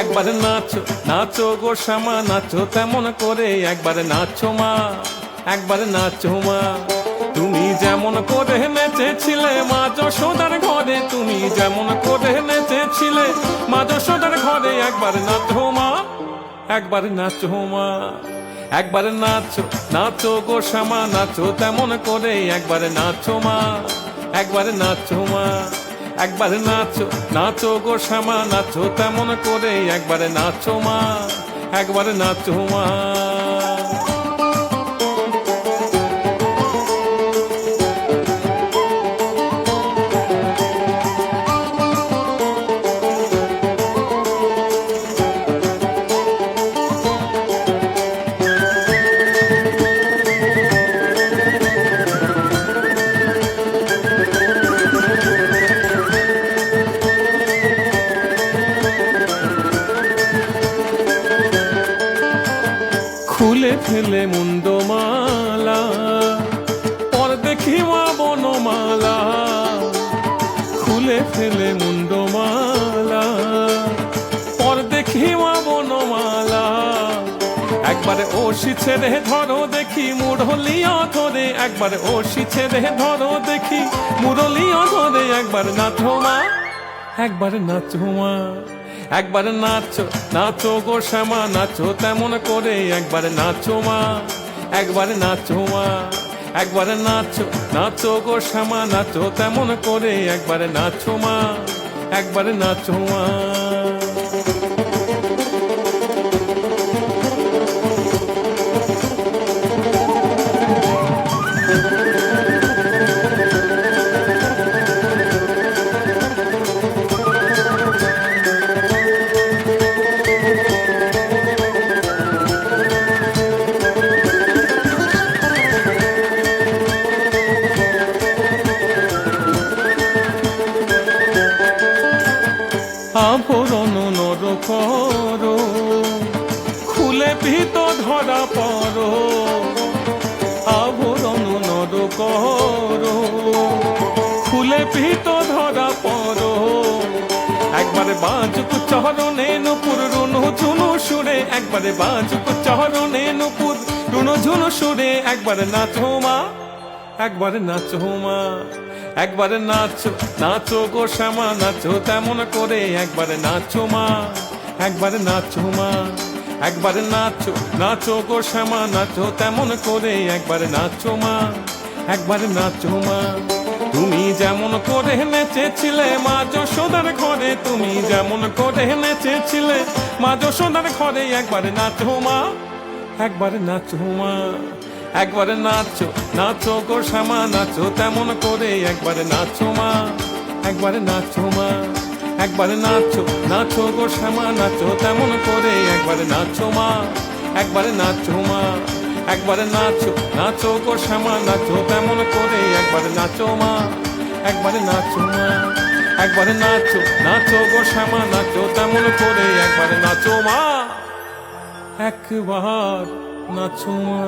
একবারে নাচো নাচো গো শ্যামা নাচো তেমন করে, একবারে নাচো মা, একবারে নাচো মা। তুমি যেমন করে নেচেছিলে মা যশোদার ঘরে, তুমি যেমন করে নেচেছিলে মা যশোদার ঘরে, একবারে নাচো মা, একবারে নাচো মা। একবারে নাচো নাচো গো শ্যামা নাচো তেমন করে, একবারে নাচো মা, একবারে নাচো মা। একবারে নাচো নাচো গো শ্যামা নাচো তেমন করে, একবারে নাচো মা, একবারে নাচো মা। খুলে ফেলে মুন্ডমালা পর দেখি মা বনমালা, খুলে ফেলে মুন্ডমালা পর দেখি মা বনমালা। একবারে ওষি ছেড়ে ধরো দেখি মুরলিয়া ধরে, একবারে ওষি ছেড়ে ধরো দেখি মুরলিয়া ধরে, একবারে নাচো মা, একবারে নাচো মা। একবারে নাচো নাচো গো শ্যামা নাচো তেমন করে, একবারে নাচো মা, একবারে নাচো মা। একবারে নাচো নাচো গো শ্যামা নাচো তেমন করে, একবারে নাচো মা, একবারে নাচো মা। আভরণ নর করো খুলে ভীত ধরা পড়ো, আভরণ নর করো খুলে ভীত ধরা পড়ো। একবারে বাজুক চরণে নুপুর রুনু ঝুনু সুরে, একবারে বাজুক চরণে নুপুর রুনু ঝুনু সুরে, একবারে নাচো মা, একবারে নাচো মা। একবারে নাচো নাচো গো শ্যামা নাচো তেমন করে, একবারে নাচো মা, একবারে নাচো মা। একবারে নাচো নাচো গো শ্যামা নাচো তেমন করে, একবারে নাচো মা, একবারে নাচো মা। তুমি যেমন করে নেচেছিলে মা যশোদার ঘরে, তুমি যেমন করে নেচেছিলে মা যশোদার ঘরে, একবারে নাচো মা, একবারে নাচো মা। একবারে নাচো নাচো গো শ্যামা নাচো তেমন করে, একবারে নাচো মা, একবারে নাচো মা। একবারে নাচো নাচো গো শ্যামা নাচো তেমন করে, একবারে নাচো মা, একবারে নাচো মা। একবারে নাচো নাচো গো শ্যামা নাচো তেমন করে, একবারে নাচো মা, একবারে নাচো মা। একবারে নাচো নাচো গো শ্যামা নাচো তেমন করে, একবারে নাচো মা, একবার নাচো মা।